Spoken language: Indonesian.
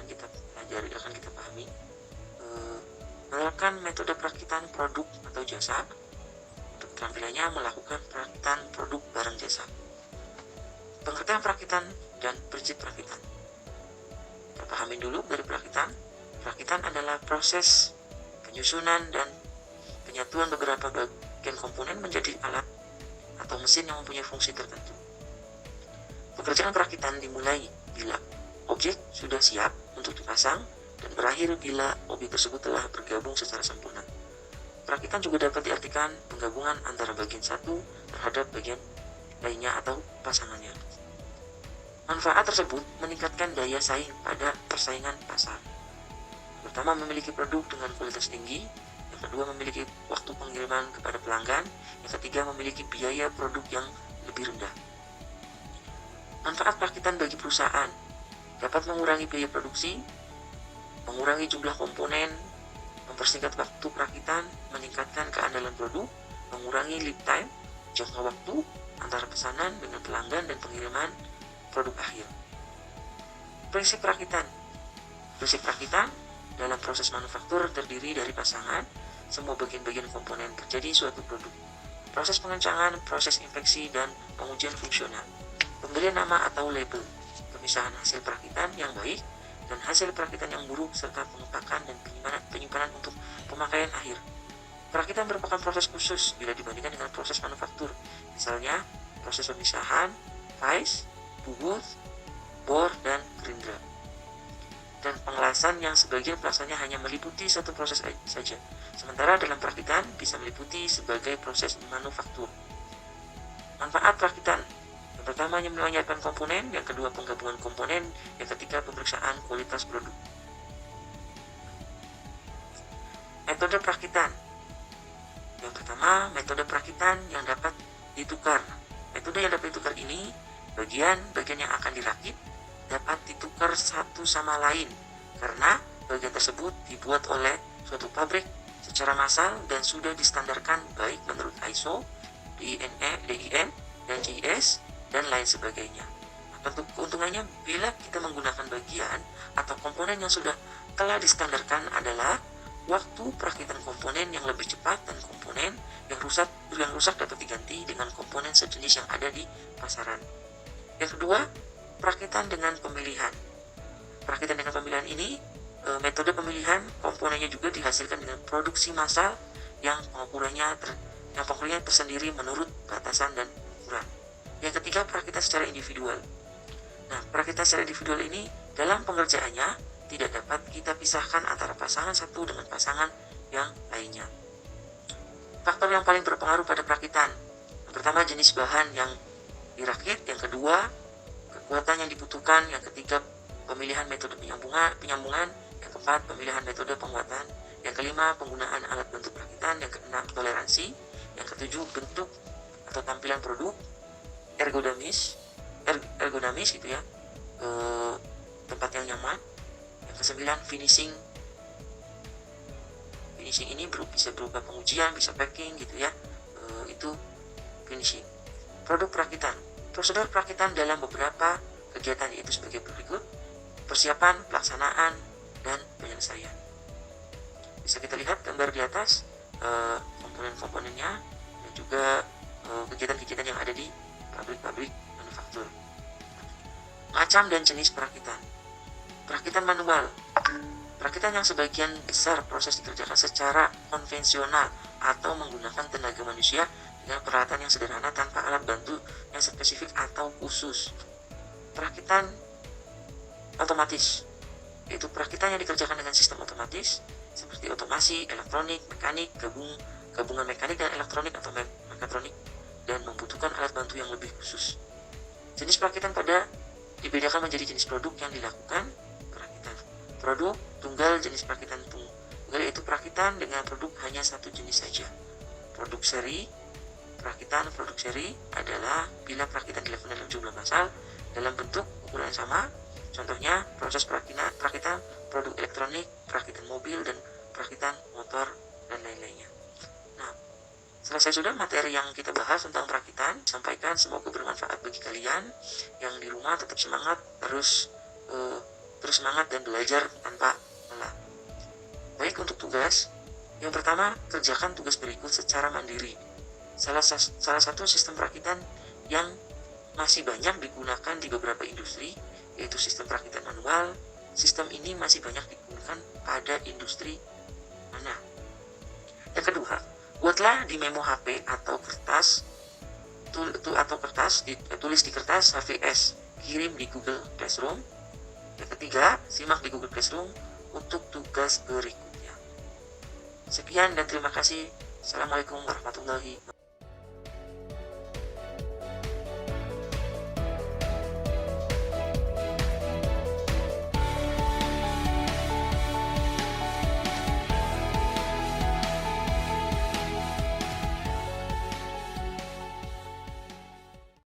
kita pelajari, akan kita pahami. Menerapkan metode perakitan produk atau jasa. Untuk keterampilannya melakukan perakitan produk barang jasa. Pengertian perakitan dan prinsip perakitan. Kita pahami dulu dari perakitan. Perakitan adalah proses penyusunan dan penyatuan beberapa bagian komponen menjadi alat atau mesin yang mempunyai fungsi tertentu. Pekerjaan perakitan dimulai bila objek sudah siap untuk dipasang dan berakhir bila objek tersebut telah bergabung secara sempurna. Perakitan juga dapat diartikan penggabungan antara bagian satu terhadap bagian lainnya atau pasangannya. Manfaat tersebut meningkatkan daya saing pada persaingan pasar. Pertama, memiliki produk dengan kualitas tinggi. Yang kedua, memiliki waktu pengiriman kepada pelanggan. Yang ketiga, memiliki biaya produk yang lebih rendah. Manfaat perakitan bagi perusahaan dapat mengurangi biaya produksi, mengurangi jumlah komponen, mempersingkat waktu perakitan, meningkatkan keandalan produk, mengurangi lead time, jangka waktu antara pesanan dengan pelanggan dan pengiriman produk akhir. Prinsip perakitan. Prinsip perakitan dalam proses manufaktur terdiri dari pasangan semua bagian-bagian komponen terjadi suatu produk. Proses pengencangan, proses infeksi, dan pengujian fungsional. Pemberian nama atau label. Pemisahan hasil perakitan yang baik dan hasil perakitan yang buruk serta pengepakan dan penyimpanan untuk pemakaian akhir. Perakitan merupakan proses khusus bila dibandingkan dengan proses manufaktur. Misalnya, proses pemisahan, vice, bubut, bor, dan gerindra. Dan pengelasan yang sebagian pelaksanya hanya meliputi satu proses saja. Sementara dalam perakitan bisa meliputi sebagai proses manufaktur. Manfaat perakitan. Yang pertama, menyiapkan komponen. Yang kedua, penggabungan komponen. Yang ketiga, pemeriksaan kualitas produk. Metode perakitan. Yang pertama, metode perakitan yang dapat ditukar. Metode yang dapat ditukar ini, bagian-bagian yang akan dirakit dapat ditukar satu sama lain karena bagian tersebut dibuat oleh suatu pabrik secara massal dan sudah distandarkan baik menurut ISO, DIN, dan JIS, dan lain sebagainya. Bentuk keuntungannya bila kita menggunakan bagian atau komponen yang sudah telah distandarkan adalah waktu perakitan komponen yang lebih cepat dan komponen yang rusak dapat diganti dengan komponen sejenis yang ada di pasaran. Yang kedua, perakitan dengan pemilihan. Perakitan dengan pemilihan ini, metode pemilihan komponennya juga dihasilkan dengan produksi massal yang pengukurannya tersendiri menurut batasan dan ukuran. Yang ketiga, perakitan secara individual. Nah, perakitan secara individual ini dalam pengerjaannya tidak dapat kita pisahkan antara pasangan satu dengan pasangan yang lainnya. Faktor yang paling berpengaruh pada perakitan. Yang pertama, jenis bahan yang dirakit. Yang kedua, kekuatan yang dibutuhkan. Yang ketiga, pemilihan metode penyambungan. Yang keempat, pemilihan metode penguatan. Yang kelima, penggunaan alat bantu perakitan. Yang keenam, toleransi. Yang ketujuh, bentuk atau tampilan produk. Ergonomis gitu ya, tempat yang nyaman. Yang kesembilan, finishing ini bisa berupa pengujian, bisa packing gitu ya, itu finishing. Produk perakitan. Prosedur perakitan dalam beberapa kegiatan yaitu sebagai berikut: persiapan, pelaksanaan, dan penyelesaian. Bisa kita lihat gambar di atas komponen-komponennya dan juga kegiatan-kegiatan yang ada di pabrik-pabrik manufaktur. Macam dan jenis perakitan. Perakitan manual. Perakitan yang sebagian besar proses dikerjakan secara konvensional atau menggunakan tenaga manusia dengan peralatan yang sederhana tanpa alat bantu yang spesifik atau khusus. Perakitan otomatis, yaitu perakitan yang dikerjakan dengan sistem otomatis seperti otomasi, elektronik, mekanik, gabungan mekanik dan elektronik atau mekatronik, dan membutuhkan alat bantu yang lebih khusus. Jenis perakitan dibedakan menjadi jenis produk yang dilakukan perakitan. Produk tunggal, jenis perakitan tunggal yaitu perakitan dengan produk hanya satu jenis saja. Produk seri. Perakitan produk seri adalah bila perakitan dilakukan dalam jumlah massal dalam bentuk ukuran sama. Contohnya proses perakitan produk elektronik, perakitan mobil, dan perakitan motor, dan lain-lainnya. Nah, selesai sudah materi yang kita bahas tentang perakitan. Sampaikan, semoga bermanfaat bagi kalian. Yang di rumah tetap semangat, terus terus semangat dan belajar tanpa lelah. Baik, untuk tugas, yang pertama, kerjakan tugas berikut secara mandiri. Salah satu sistem perakitan yang masih banyak digunakan di beberapa industri, yaitu sistem perakitan manual. Sistem ini masih banyak digunakan pada industri mana? Yang kedua, buatlah di memo HP atau kertas, tulis di kertas HVS, kirim di Google Classroom. Yang ketiga, simak di Google Classroom untuk tugas berikutnya. Sekian dan terima kasih. Assalamualaikum warahmatullahi wabarakatuh.